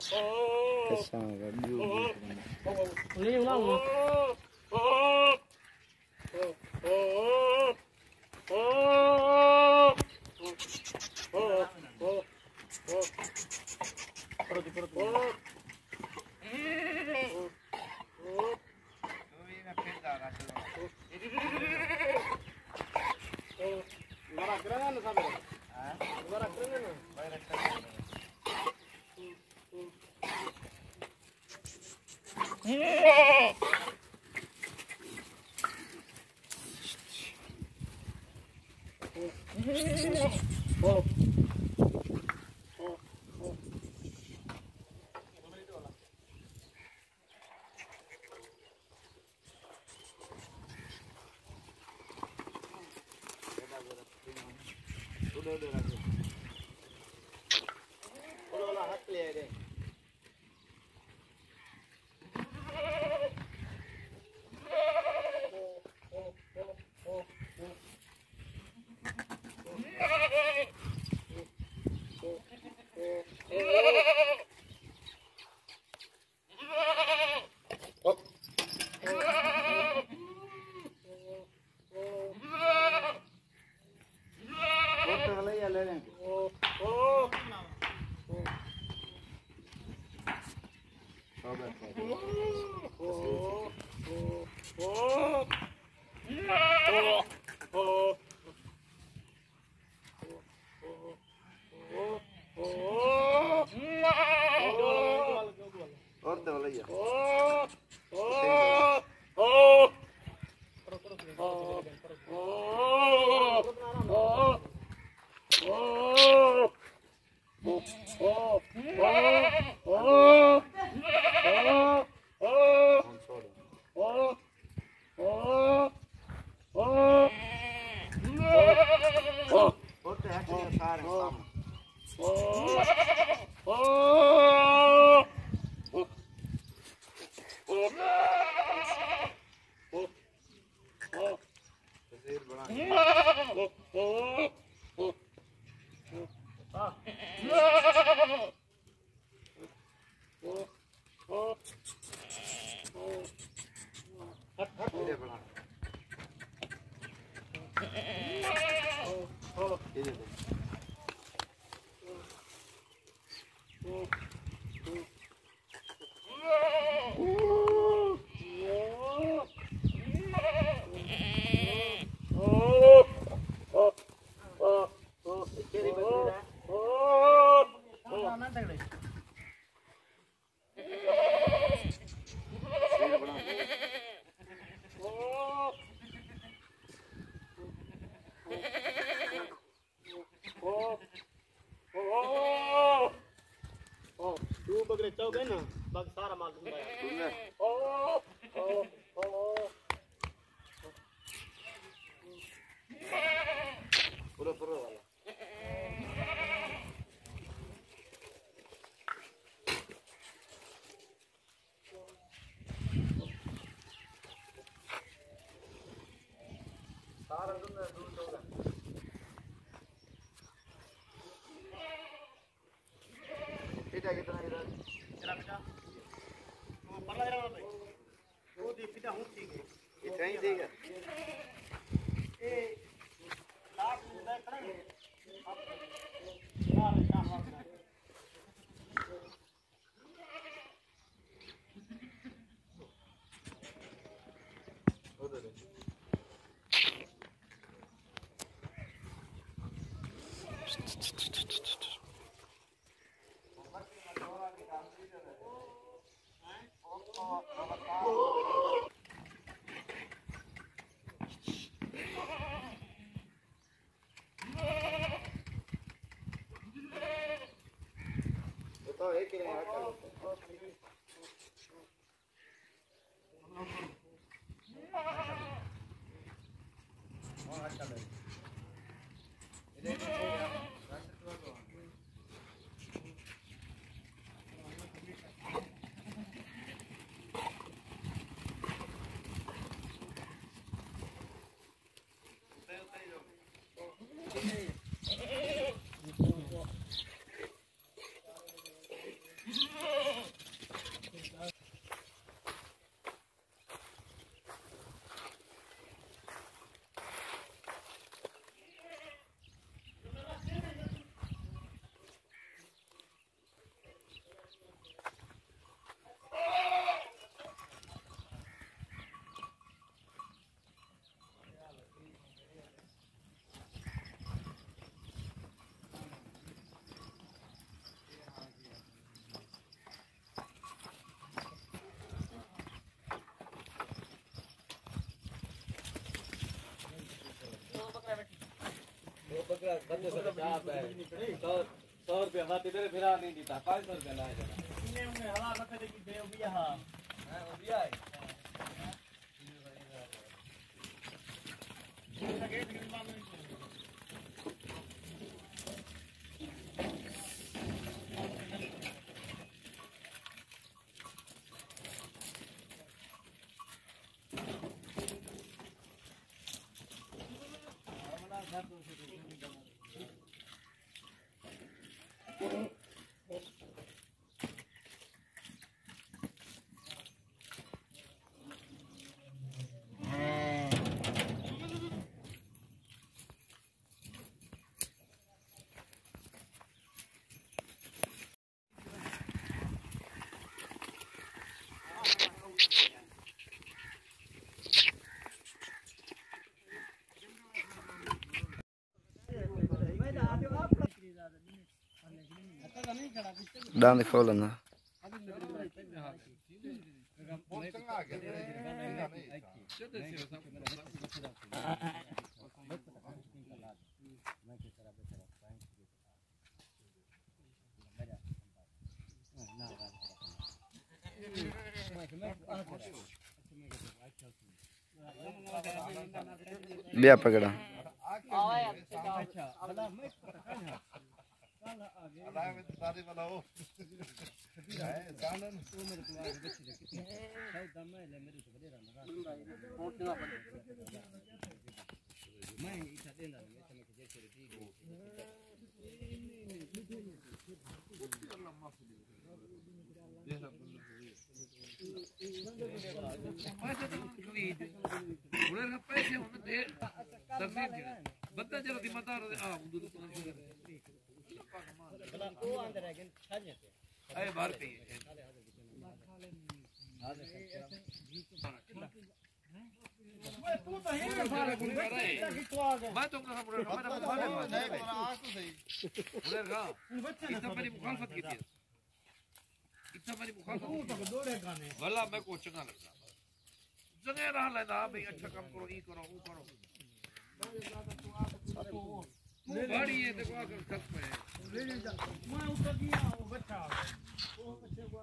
Kesang kan juga. Ini ulang. 100 रुपया बात इधर फिरा नहीं देता 500 रुपया लाए देना इन्हें उन्हें हवा करते थे कि दे वो भी हां वो भी आए दांत खोलना बिया पकड़ा बंदा जरा दिमाग अरे बाहर पे मैं तो मुखालफत की थी इतना मेरी मुखालफत भला मैं को चंगा लगता जगह रहा लेना भाई अच्छा काम करो ये करो वो करो गाड़ी है देखो आकर छत पे मैं ऊपर दिया वो बच्चा वो बच्चे को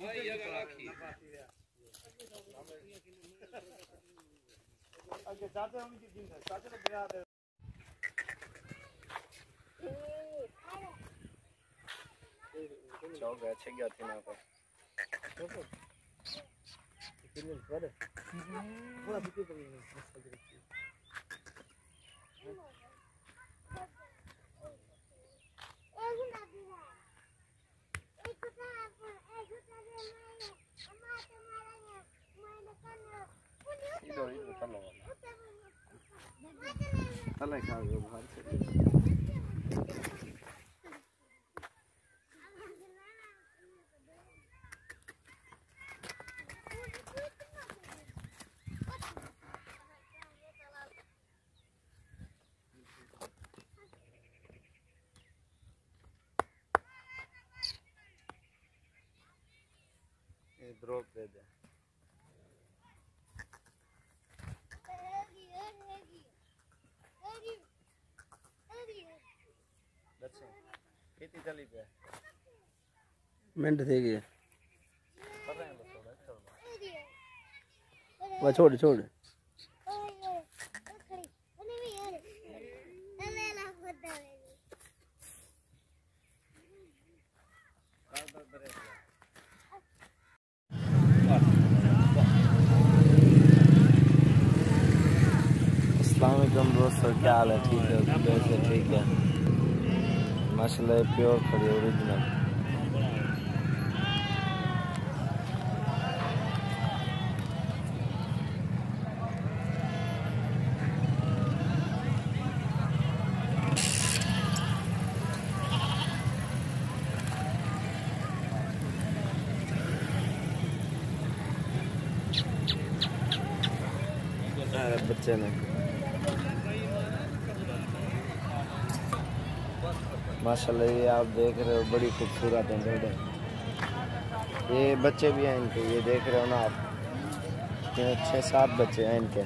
मैं ये राखी आगे जाते हम की दिन है साथे ने बिना दे चौक अच्छे गया थी ना पर थोड़ा बिके पर चले खा गए बाहर से ड्रॉप दे दे खेती चली पे मिनट थे गए वो छोड़ छोड़ अस्सलामुअलैकुम दोस्तों, क्या हाल है? ठीक है, कैसे? ठीक है माशाल्लाह, प्योर खड़ी ओरिजिनल। बच्चे ने माशाल्लाह, ये आप देख रहे हो बड़ी खूबसूरत है। ये बच्चे भी हैं इनके, ये देख रहे हो ना आप। हैं, 6-7 बच्चे हैं इनके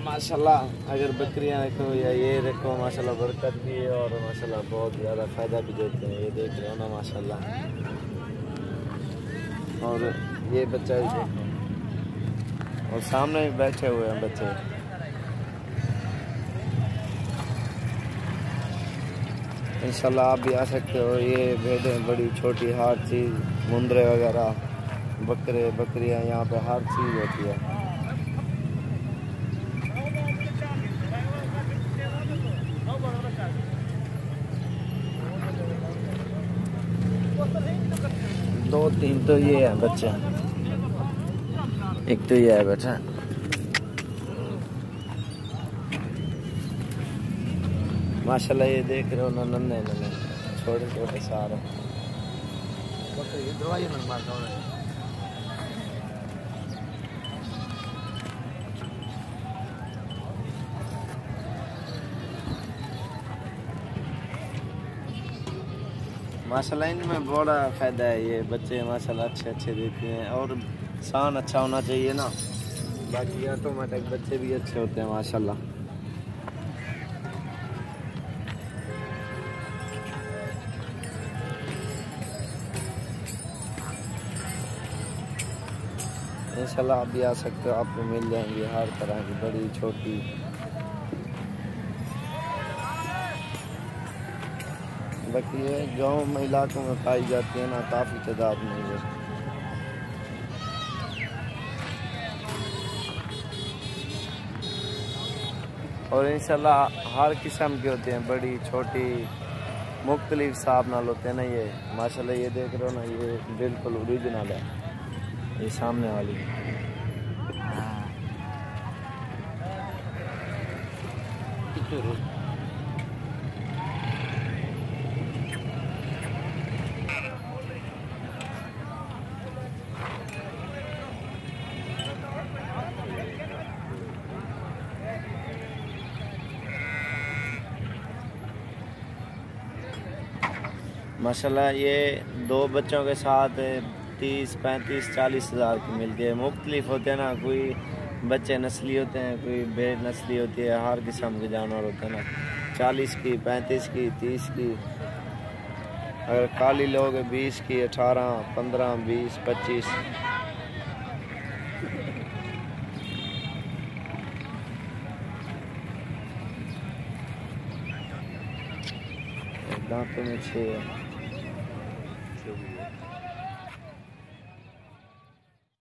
माशाल्लाह। अगर बकरियां रखो या ये रखो माशाल्लाह बरकत भी है और माशाल्लाह बहुत ज़्यादा फ़ायदा भी देते हैं। ये देख रहे हो ना माशाल्लाह। और ये बच्चा भी देखो और सामने भी बैठे हुए हैं बच्चे। इंशाल्लाह आप भी आ सकते हो। ये भेड़ें बड़ी छोटी हर चीज़ मुंदरे वगैरह बकरे बकरियां यहाँ पे हर चीज़ होती है। दो तीन तो ये है बच्चे, एक तो ये है बेटा। माशाल्लाह ये देख रहे हो ना नन्हे नन्हे छोटे छोटे सारे दवाई में मारता हूँ। माशाल्लाह इनमें बड़ा फ़ायदा है। ये बच्चे माशाल्लाह अच्छे देते हैं और सान अच्छा होना चाहिए ना। बाकी ऑटोमेटिक बच्चे भी अच्छे होते हैं माशाल्लाह। इंशाल्लाह आप भी आ सकते हो, आपको मिल जाएंगे हर तरह की बड़ी छोटी। बाकी ये गाँव में इलाकों में पाई जाती है ना, काफ़ी तादाद में है। और इंशाल्लाह हर किस्म के होते हैं, बड़ी छोटी मुख्तलिफ हिसाब नाल होते हैं ना। ये माशाल्लाह ये देख रहे हो ना, ये बिल्कुल ओरिजिनल है ये सामने वाली। माशाल्लाह ये दो बच्चों के साथ 30, 35, 40 हज़ार की मिलती है। मुख्तलिफ होते हैं ना, कोई बच्चे नस्ली होते हैं, कोई भेड़ नस्ली होती है। हर किस्म के जानवर होते हैं ना, 40 की, 35 की, 30 की। अगर काली लोग 20 की, 18, 15, 20, 25। दांतों में 6 है।